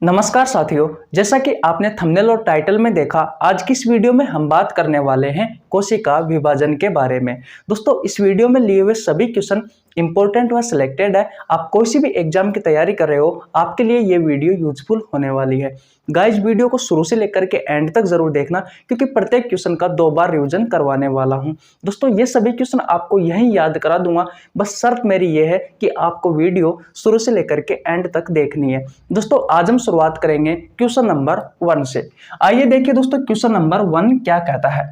नमस्कार साथियों, जैसा कि आपने थंबनेल और टाइटल में देखा, आज की इस वीडियो में हम बात करने वाले हैं कोशिका विभाजन के बारे में। दोस्तों, इस वीडियो में लिए हुए सभी क्वेश्चन इंपॉर्टेंट व सिलेक्टेड है। आप कोई सी भी एग्जाम की तैयारी कर रहे हो, आपके लिए ये वीडियो यूजफुल होने वाली है। गाइस, वीडियो को शुरू से लेकर के एंड तक जरूर देखना, क्योंकि प्रत्येक क्वेश्चन का 2 बार रिविजन करवाने वाला हूं। दोस्तों, ये सभी क्वेश्चन आपको यहीं याद करा दूंगा, बस शर्त मेरी ये है कि आपको वीडियो शुरू से लेकर के एंड तक देखनी है। दोस्तों, आज हम शुरुआत करेंगे क्वेश्चन नंबर 1 से। आइए देखिए दोस्तों, क्वेश्चन नंबर 1 क्या कहता है।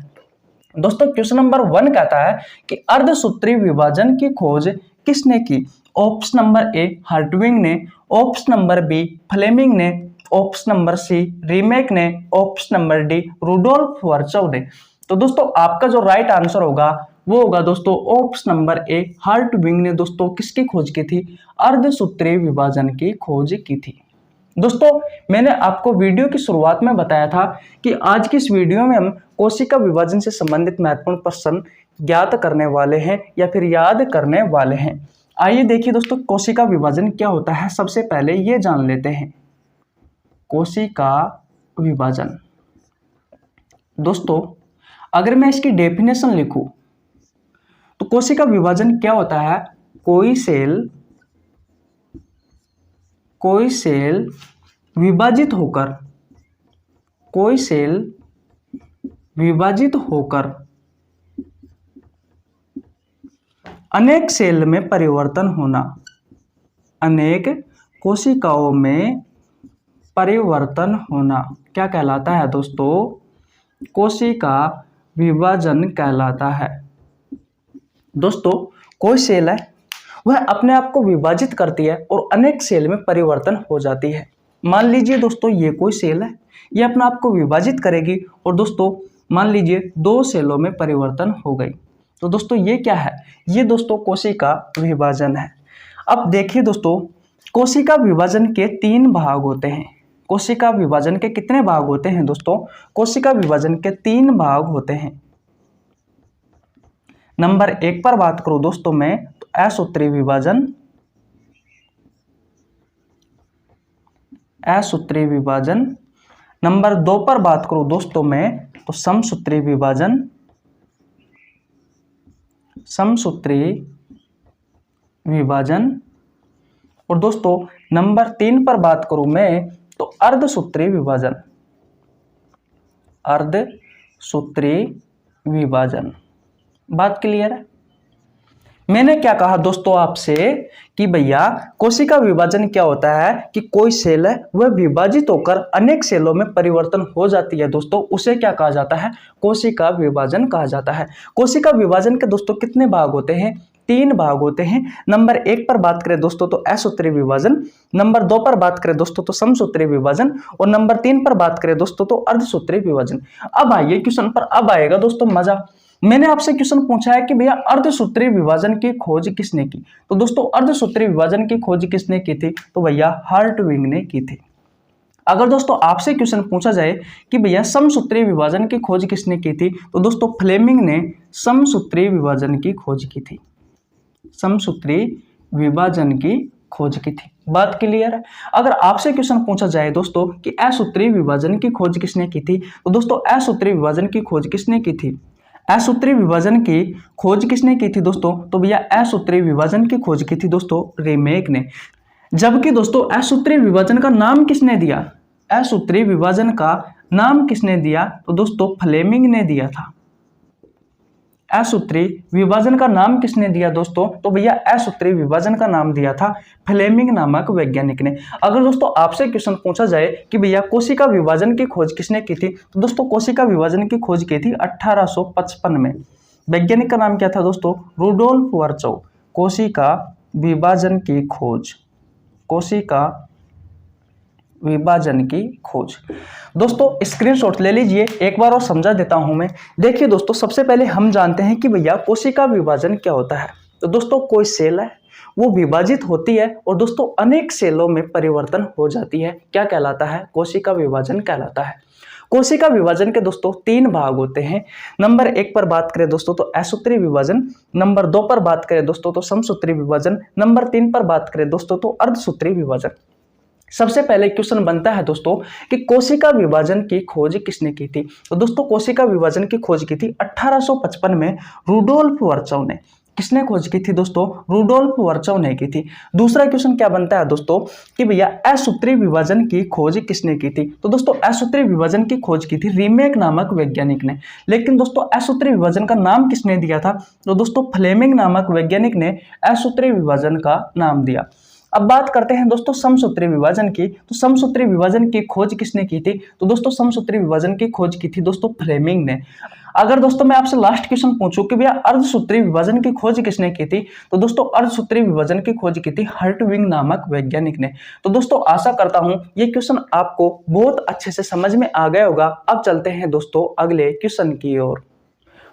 दोस्तों, क्वेश्चन नंबर 1 कहता है कि अर्धसूत्री विभाजन की खोज किसने की। ऑप्शन नंबर ए हर्टविग ने, ऑप्शन नंबर बी फ्लेमिंग ने, ऑप्शन नंबर सी रीमेक ने, ऑप्शन नंबर डी रुडोल्फ वर्चोव ने। तो दोस्तों, आपका जो राइट आंसर होगा वो होगा दोस्तों ऑप्शन नंबर ए हर्टविग ने। दोस्तों, किसकी खोज की थी? अर्धसूत्री विभाजन की खोज की थी। दोस्तों, मैंने आपको वीडियो की शुरुआत में बताया था कि आज की इस वीडियो में हम कोशिका विभाजन से संबंधित महत्वपूर्ण प्रश्न ज्ञात करने वाले हैं या फिर याद करने वाले हैं। आइए देखिए दोस्तों, कोशिका विभाजन क्या होता है। सबसे पहले ये जान लेते हैं कोशिका विभाजन। दोस्तों, अगर मैं इसकी डेफिनेशन लिखूं तो कोशिका विभाजन क्या होता है? कोई सेल विभाजित होकर अनेक सेल में परिवर्तन होना, अनेक कोशिकाओं में परिवर्तन होना क्या कहलाता है दोस्तों? कोशिका विभाजन कहलाता है। दोस्तों, कोई सेल है, वह अपने आप को विभाजित करती है और अनेक सेल में परिवर्तन हो जाती है। मान लीजिए दोस्तों, ये कोई सेल है, ये अपने आप को विभाजित करेगी और दोस्तों मान लीजिए 2 सेलों में परिवर्तन हो गई। तो दोस्तों ये क्या है? ये दोस्तों कोशिका विभाजन है। अब देखिए दोस्तों, कोशिका विभाजन के 3 भाग होते हैं। कोशिका विभाजन के कितने भाग होते हैं दोस्तों? कोशिका विभाजन के 3 भाग होते हैं। नंबर 1 पर बात करूं दोस्तों मैं, तो असूत्री विभाजन। नंबर 2 पर बात करूं दोस्तों मैं, तो समसूत्री विभाजन। और दोस्तों नंबर 3 पर बात करूं मैं, तो अर्धसूत्री विभाजन। बात क्लियर है? मैंने क्या कहा दोस्तों आपसे कि भैया कोशिका विभाजन क्या होता है कि कोई सेल है, वह विभाजित होकर अनेक सेलों में परिवर्तन हो जाती है। दोस्तों, उसे क्या कहा जाता है? कोशिका विभाजन कहा जाता है। कोशिका विभाजन के दोस्तों कितने भाग होते हैं? 3 भाग होते हैं। नंबर 1 पर बात करें दोस्तों तो असूत्री विभाजन, नंबर 2 पर बात करें दोस्तों तो समसूत्री विभाजन, और नंबर 3 पर बात करें दोस्तों तो अर्धसूत्री विभाजन। अब आइए क्वेश्चन पर, अब आएगा दोस्तों मजा। मैंने आपसे क्वेश्चन पूछा है कि भैया अर्धसूत्री विभाजन की खोज किसने की। तो दोस्तों अर्धसूत्री विभाजन की खोज किसने की थी? तो भैया हर्टविग ने की थी। अगर दोस्तों आपसे क्वेश्चन पूछा जाए कि भैया समसूत्री विभाजन की खोज किसने की थी, तो दोस्तों फ्लेमिंग ने समसूत्री विभाजन की खोज की थी। समसूत्री विभाजन की खोज की थी। बात क्लियर है? अगर आपसे क्वेश्चन पूछा जाए दोस्तों कि असूत्री विभाजन की खोज किसने की थी, तो दोस्तों असूत्री विभाजन की खोज किसने की थी? असूत्री विभाजन की खोज किसने की थी दोस्तों? तो भैया असूत्री विभाजन की खोज की थी दोस्तों रीमेक ने। जबकि दोस्तों असूत्री विभाजन का नाम किसने दिया? असूत्री विभाजन का नाम किसने दिया? तो दोस्तों फ्लेमिंग ने दिया था। असूत्री विभाजन का नाम किसने दिया दोस्तों? तो भैया असूत्री विभाजन का नाम दिया था फ्लेमिंग नामक वैज्ञानिक ने। अगर दोस्तों आपसे क्वेश्चन पूछा जाए कि भैया कोशिका विभाजन की खोज किसने की थी, तो दोस्तों कोशिका विभाजन की खोज की थी 1855 में। वैज्ञानिक का नाम क्या था दोस्तों? रुडोल्फ वर्चोव। कोशिका विभाजन की खोज, कोशिका विभाजन की खोज। दोस्तों स्क्रीनशॉट ले लीजिए, एक बार और समझा देता हूं मैं। देखिए दोस्तों, सबसे पहले हम जानते हैं कि भैया कोशिका विभाजन क्या होता है। तो दोस्तों कोई सेल है, वो विभाजित होती है और दोस्तों अनेक सेलों में परिवर्तन हो जाती है। क्या कहलाता है? कोशिका विभाजन कहलाता है। कोशिका विभाजन के दोस्तों 3 भाग होते हैं। नंबर 1 पर बात करें दोस्तों तो असूत्री विभाजन, नंबर 2 पर बात करें दोस्तों तो समसूत्री विभाजन, नंबर 3 पर बात करें दोस्तों तो अर्धसूत्री विभाजन। सबसे पहले क्वेश्चन बनता है दोस्तों कि कोशिका विभाजन की खोज किसने की थी। तो दोस्तों कोशिका विभाजन की खोज की थी 1855 में रुडोल्फ वर्चोव ने। किसने खोज की थी दोस्तों? रुडोल्फ वर्चोव ने की थी। दूसरा क्वेश्चन क्या बनता है दोस्तों कि भैया असूत्रीय विभाजन की खोज किसने की थी। तो दोस्तों असूत्रीय विभाजन की खोज की थी रीमेक नामक वैज्ञानिक ने। लेकिन दोस्तों असूत्रीय विभाजन का नाम किसने दिया था? तो दोस्तों फ्लेमिंग नामक वैज्ञानिक ने असूत्रीय विभाजन का नाम दिया। अब बात करते हैं दोस्तों समसूत्रीय विभाजन की। तो समसूत्रीय विभाजन की खोज किसने की थी? तो दोस्तों समसूत्रीय विभाजन की खोज की थी दोस्तों फ्लेमिंग ने। अगर दोस्तों मैं आपसे लास्ट क्वेश्चन पूछूं कि भैया अर्धसूत्रीय विभाजन की खोज किसने की थी, तो दोस्तों अर्धसूत्रीय विभाजन की खोज की थी हर्टविग नामक वैज्ञानिक ने। तो दोस्तों आशा करता हूं ये क्वेश्चन आपको बहुत अच्छे से समझ में आ गया होगा। अब चलते हैं दोस्तों अगले क्वेश्चन की ओर।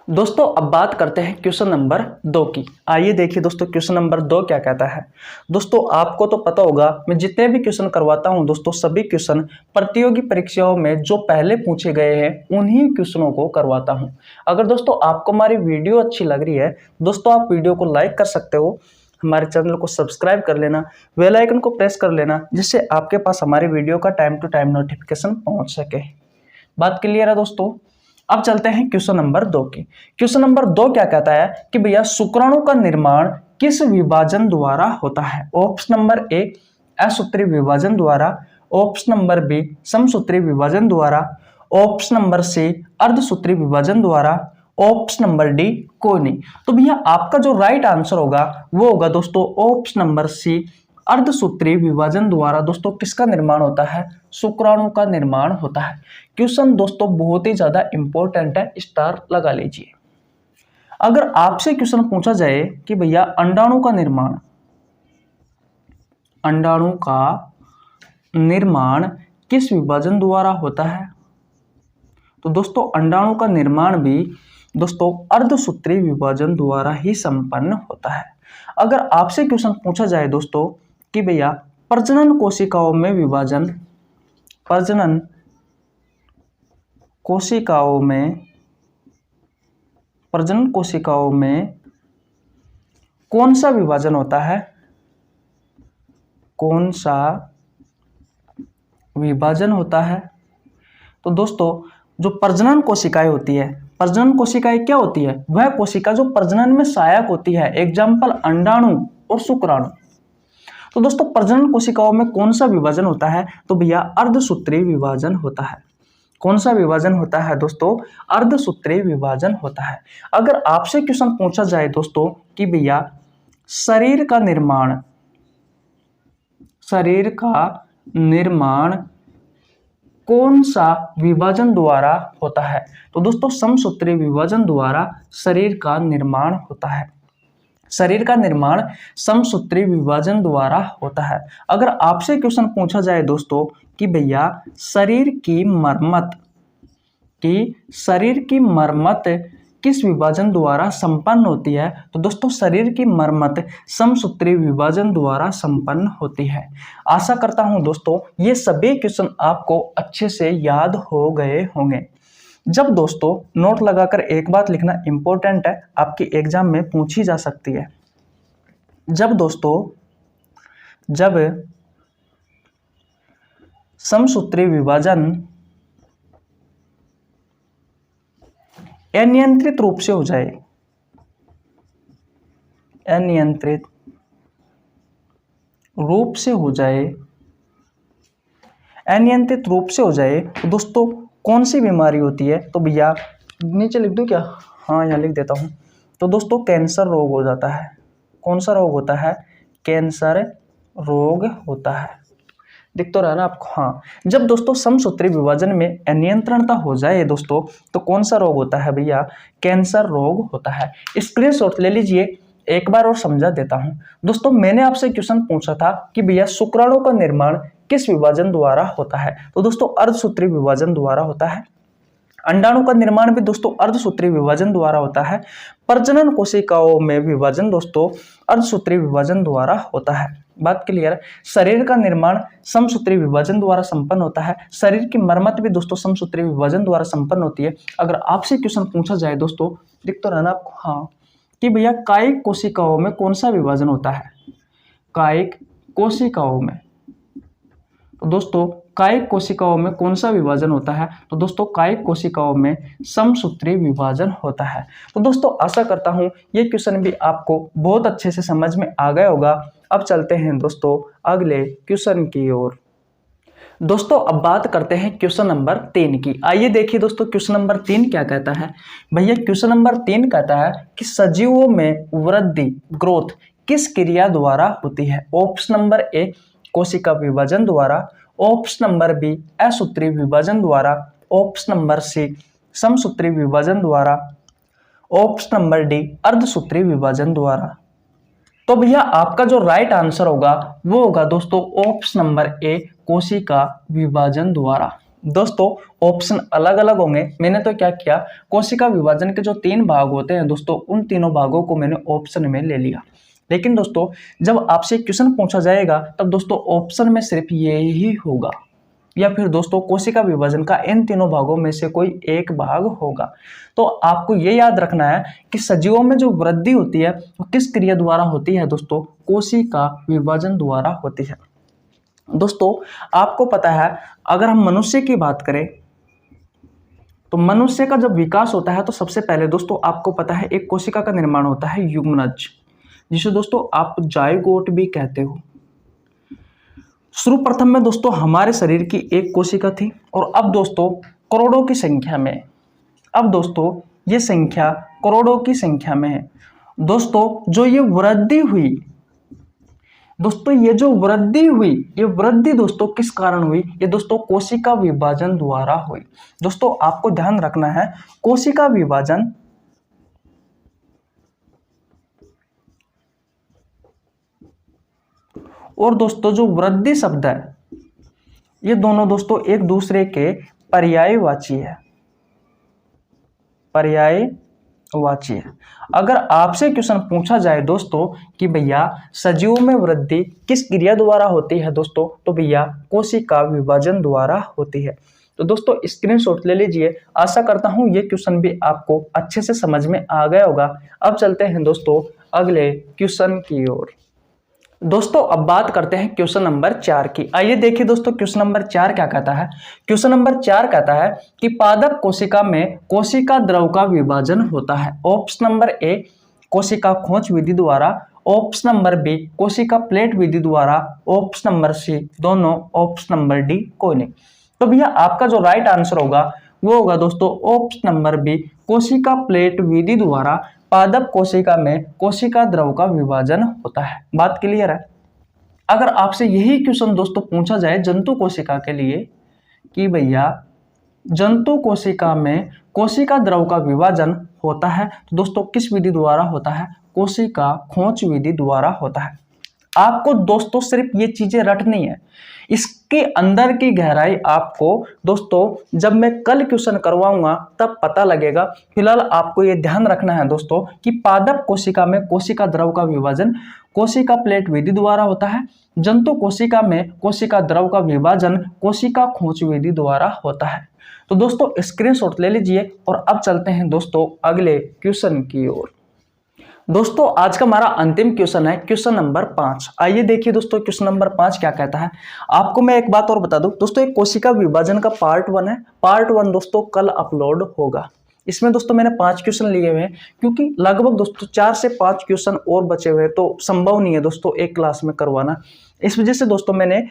दोस्तों अब बात करते हैं क्वेश्चन नंबर 2 की। आइए देखिए दोस्तों क्वेश्चन नंबर 2 क्या कहता है। दोस्तों आपको तो पता होगा मैं जितने भी क्वेश्चन करवाता हूं दोस्तों सभी क्वेश्चन प्रतियोगी परीक्षाओं में जो पहले पूछे गए हैं उन्हीं क्वेश्चनों को करवाता हूं। अगर दोस्तों आपको हमारी वीडियो अच्छी लग रही है दोस्तों आप वीडियो को लाइक कर सकते हो, हमारे चैनल को सब्सक्राइब कर लेना, बेल आइकन को प्रेस कर लेना जिससे आपके पास हमारी वीडियो का टाइम टू टाइम नोटिफिकेशन पहुंच सके। बात क्लियर है दोस्तों। अब चलते हैं क्वेश्चन नंबर 2 की। क्वेश्चन नंबर 2 क्या कहता है कि भैया शुक्राणु का निर्माण किस विभाजन द्वारा होता है। ऑप्शन नंबर ए असूत्रीय विभाजन द्वारा, ऑप्शन नंबर बी समसूत्रीय विभाजन द्वारा, ऑप्शन नंबर सी अर्धसूत्रीय विभाजन द्वारा, ऑप्शन नंबर डी कोई नहीं। तो भैया आपका जो राइट आंसर होगा वो होगा दोस्तों ऑप्शन नंबर सी अर्धसूत्रीय विभाजन द्वारा दोस्तों किसका निर्माण होता है? शुक्राणु का निर्माण होता है। क्वेश्चन दोस्तों बहुत ही ज्यादा इंपॉर्टेंट है, स्टार लगा लीजिए। अगर आपसे क्वेश्चन पूछा जाए कि भैया अंडाणु का निर्माण किस विभाजन द्वारा होता है, तो दोस्तों अंडाणु का निर्माण भी दोस्तों अर्धसूत्रीय विभाजन द्वारा ही संपन्न होता है। अगर आपसे क्वेश्चन पूछा जाए दोस्तों कि भैया प्रजनन कोशिकाओं में कौन सा विभाजन होता है, तो दोस्तों जो प्रजनन कोशिकाएं होती है, प्रजनन कोशिकाएं क्या होती है? वह कोशिका जो प्रजनन में सहायक होती है, एग्जाम्पल अंडाणु और शुक्राणु। तो दोस्तों प्रजनन कोशिकाओं में कौन सा विभाजन होता है? तो भैया अर्धसूत्रीय विभाजन होता है। कौन सा विभाजन होता है दोस्तों? अर्धसूत्रीय विभाजन होता है। अगर आपसे क्वेश्चन पूछा जाए दोस्तों कि भैया शरीर का निर्माण कौन सा विभाजन द्वारा होता है, तो दोस्तों समसूत्रीय विभाजन द्वारा शरीर का निर्माण होता है। शरीर का निर्माण समसूत्रीय विभाजन द्वारा होता है। अगर आपसे क्वेश्चन पूछा जाए दोस्तों कि भैया शरीर की मरम्मत किस विभाजन द्वारा संपन्न होती है, तो दोस्तों शरीर की मरम्मत समसूत्रीय विभाजन द्वारा संपन्न होती है। आशा करता हूं दोस्तों ये सभी क्वेश्चन आपको अच्छे से याद हो गए होंगे। जब दोस्तों नोट लगाकर एक बात लिखना इंपॉर्टेंट है, आपकी एग्जाम में पूछी जा सकती है। जब समसूत्रीय विभाजन अनियंत्रित रूप से हो जाए, तो दोस्तों कौन सी बीमारी होती है, तो भैया नीचे लिख दूं क्या? हाँ यहाँ लिख देता हूं। तो दोस्तों कैंसर रोग हो जाता है। कौन सा रोग होता है? कैंसर रोग होता है। दिख तो रहा ना आपको? हाँ। जब दोस्तों समसूत्रीय विभाजन में अनियंत्रणता हो जाए दोस्तों तो कौन सा रोग होता है भैया? कैंसर रोग होता है। स्क्रीनशॉट ले लीजिए, एक बार और समझा देता हूं। दोस्तों मैंने आपसे क्वेश्चन पूछा था कि भैया शुक्राणु का निर्माण किस विभाजन द्वारा होता है, तो दोस्तों अर्धसूत्रीय विभाजन द्वारा होता है। अंडाणु का निर्माण भी दोस्तों अर्धसूत्रीय विभाजन द्वारा होता है। प्रजनन कोशिकाओं में विभाजन दोस्तों अर्धसूत्रीय विभाजन द्वारा होता है। बात क्लियर? शरीर का निर्माण समसूत्रीय विभाजन द्वारा संपन्न होता है। शरीर की मरम्मत भी दोस्तों समसूत्रीय विभाजन द्वारा संपन्न होती है। अगर आपसे क्वेश्चन पूछा जाए दोस्तों, दिख तो रहना आपको, हाँ, कि भैया कायिक कोशिकाओं में कौन सा विभाजन होता है? कायिक कोशिकाओं में तो दोस्तों कायिक कोशिकाओं में कौन सा विभाजन होता है? तो दोस्तों कायिक कोशिकाओं में समसूत्री विभाजन होता है। तो दोस्तों आशा करता हूं ये क्वेश्चन भी आपको बहुत अच्छे से समझ में आ गया होगा। अब चलते हैं दोस्तों अगले क्वेश्चन की ओर। दोस्तों अब बात करते हैं क्वेश्चन नंबर 3 की। आइए देखिए दोस्तों क्वेश्चन नंबर 3 क्या कहता है। भैया क्वेश्चन नंबर 3 कहता है कि सजीवों में वृद्धि ग्रोथ किस क्रिया द्वारा होती है? ऑप्शन नंबर ए कोशिका विभाजन द्वारा, ऑप्शन नंबर बी असूत्री विभाजन द्वारा, ऑप्शन नंबर सी समसूत्री विभाजन द्वारा, ऑप्शन नंबर डी अर्धसूत्री विभाजन द्वारा। तो भैया आपका जो राइट आंसर होगा वो होगा दोस्तों ऑप्शन नंबर ए कोशिका विभाजन द्वारा। दोस्तों ऑप्शन अलग अलग होंगे, मैंने तो क्या किया कोशिका विभाजन के जो 3 भाग होते हैं दोस्तों उन तीनों भागों को मैंने ऑप्शन में ले लिया। लेकिन दोस्तों जब आपसे क्वेश्चन पूछा जाएगा तब दोस्तों ऑप्शन में सिर्फ ये ही होगा या फिर दोस्तों कोशिका विभाजन का इन तीनों भागों में से कोई एक भाग होगा। तो आपको ये याद रखना है कि सजीवों में जो वृद्धि होती है वो किस क्रिया द्वारा होती है? दोस्तों कोशिका विभाजन द्वारा होती है। दोस्तों आपको पता है अगर हम मनुष्य की बात करें तो मनुष्य का जब विकास होता है तो सबसे पहले दोस्तों आपको पता है एक कोशिका का निर्माण होता है युग्मनज, जिसे दोस्तों आप जायगोट भी कहते हो। सर्वप्रथम में दोस्तों हमारे शरीर की एक कोशिका थी और अब दोस्तों करोड़ों की संख्या में, अब दोस्तों ये संख्या करोड़ों की संख्या में है। दोस्तों जो ये वृद्धि हुई, दोस्तों ये जो वृद्धि हुई, ये वृद्धि दोस्तों किस कारण हुई? ये दोस्तों कोशिका विभाजन द्वारा हुई। दोस्तों आपको ध्यान रखना है कोशिका विभाजन और दोस्तों जो वृद्धि शब्द है ये दोनों दोस्तों एक दूसरे के पर्यायवाची है, पर्यायवाची है। अगर आपसे क्वेश्चन पूछा जाए दोस्तों कि भैया सजीवों में वृद्धि किस क्रिया द्वारा होती है दोस्तों, तो भैया कोशिका विभाजन द्वारा होती है। तो दोस्तों स्क्रीनशॉट ले लीजिए। आशा करता हूं ये क्वेश्चन भी आपको अच्छे से समझ में आ गया होगा। अब चलते हैं दोस्तों अगले क्वेश्चन की ओर। दोस्तों अब बात करते हैं क्वेश्चन नंबर 4 की। आइए देखिए दोस्तों क्वेश्चन नंबर 4 क्या कहता है। क्वेश्चन नंबर 4 कहता है कि पादप कोशिका में कोशिका द्रव का विभाजन होता है। ऑप्शन नंबर ए कोशिका खोज विधि द्वारा, ऑप्शन नंबर बी कोशिका प्लेट विधि द्वारा, ऑप्शन नंबर सी दोनों, ऑप्शन नंबर डी कोई नहीं। तो भैया आपका जो राइट आंसर होगा वो होगा दोस्तों ऑप्शन नंबर बी कोशिका प्लेट विधि द्वारा पादप कोशिका में कोशिका द्रव का विभाजन होता है। बात क्लियर है। अगर आपसे यही क्वेश्चन दोस्तों पूछा जाए जंतु कोशिका के लिए कि भैया जंतु कोशिका में कोशिका द्रव का विभाजन होता है तो दोस्तों किस विधि द्वारा होता है? कोशिका खोज विधि द्वारा होता है। आपको दोस्तों सिर्फ ये चीजें रटनी है, इसके अंदर की गहराई आपको दोस्तों जब मैं कल क्वेश्चन करवाऊंगा तब पता लगेगा। फिलहाल आपको ये ध्यान रखना है दोस्तों कि पादप कोशिका में कोशिका द्रव का विभाजन कोशिका प्लेट विधि द्वारा होता है, जंतु कोशिका में कोशिका द्रव का विभाजन कोशिका खोज विधि द्वारा होता है। तो दोस्तों स्क्रीनशॉट ले लीजिए और अब चलते हैं दोस्तों अगले क्वेश्चन की ओर। दोस्तों आज का हमारा अंतिम क्वेश्चन है क्वेश्चन नंबर 5। आइए देखिए दोस्तों क्वेश्चन नंबर 5 क्या कहता है। आपको मैं एक बात और बता दूं दोस्तों, एक कोशिका विभाजन का पार्ट 1 है। पार्ट 1 दोस्तों कल अपलोड होगा। इसमें दोस्तों मैंने 5 क्वेश्चन लिए हुए हैं क्योंकि लगभग दोस्तों 4 से 5 क्वेश्चन और बचे हुए हैं, तो संभव नहीं है दोस्तों एक क्लास में करवाना। इस वजह से दोस्तों मैंने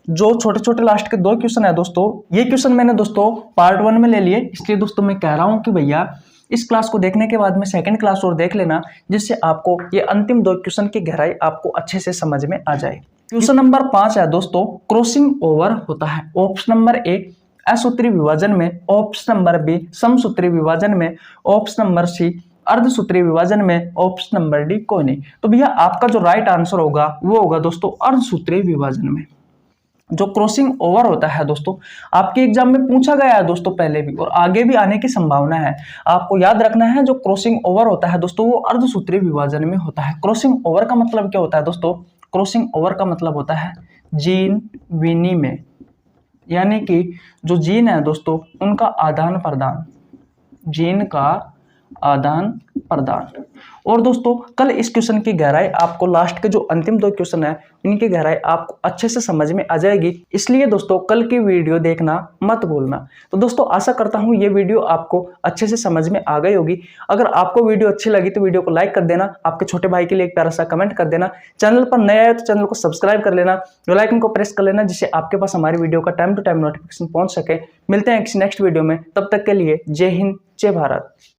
जो छोटे छोटे लास्ट के 2 क्वेश्चन है दोस्तों, ये क्वेश्चन मैंने दोस्तों पार्ट 1 में ले लिए। इसलिए दोस्तों मैं कह रहा हूं कि भैया इस क्लास को देखने के बाद में सेकंड क्लास और देख लेना, जिससे आपको ये अंतिम 2 क्वेश्चन की गहराई आपको अच्छे से समझ में आ जाए। क्वेश्चन नंबर 5 है दोस्तों क्रॉसिंग ओवर होता है। ऑप्शन नंबर ए असूत्री विभाजन में, ऑप्शन नंबर बी समसूत्री विभाजन में, ऑप्शन नंबर सी अर्धसूत्री विभाजन में, ऑप्शन नंबर डी कोई नहीं। तो भैया आपका जो राइट आंसर होगा वो होगा दोस्तों अर्धसूत्री विभाजन में। जो क्रॉसिंग ओवर होता है दोस्तों आपके एग्जाम में पूछा गया है दोस्तों पहले भी और आगे भी आने की संभावना है। आपको याद रखना है जो क्रॉसिंग ओवर होता है दोस्तों वो अर्धसूत्री विभाजन में होता है। क्रॉसिंग ओवर का मतलब क्या होता है दोस्तों? क्रॉसिंग ओवर का मतलब होता है जीन विनिमय, यानी कि जो जीन है दोस्तों उनका आदान प्रदान, जीन का आदान प्रदान। और दोस्तों कल इस क्वेश्चन की गहराई आपको लास्ट के जो अंतिम 2 क्वेश्चन है इनकी गहराई आपको अच्छे से समझ में आ जाएगी, इसलिए दोस्तों कल की वीडियो देखना मत भूलना। तो दोस्तों आशा करता हूं ये वीडियो आपको अच्छे से समझ में आ गई होगी। अगर आपको वीडियो अच्छी लगी तो वीडियो को लाइक कर देना, आपके छोटे भाई के लिए एक प्यारा सा कमेंट कर देना, चैनल पर नया है तो चैनल को सब्सक्राइब कर लेना, बेल आइकन को प्रेस कर लेना जिससे आपके पास हमारी वीडियो का टाइम टू टाइम नोटिफिकेशन पहुंच सके। मिलते हैं किसी नेक्स्ट वीडियो में, तब तक के लिए जय हिंद जय भारत।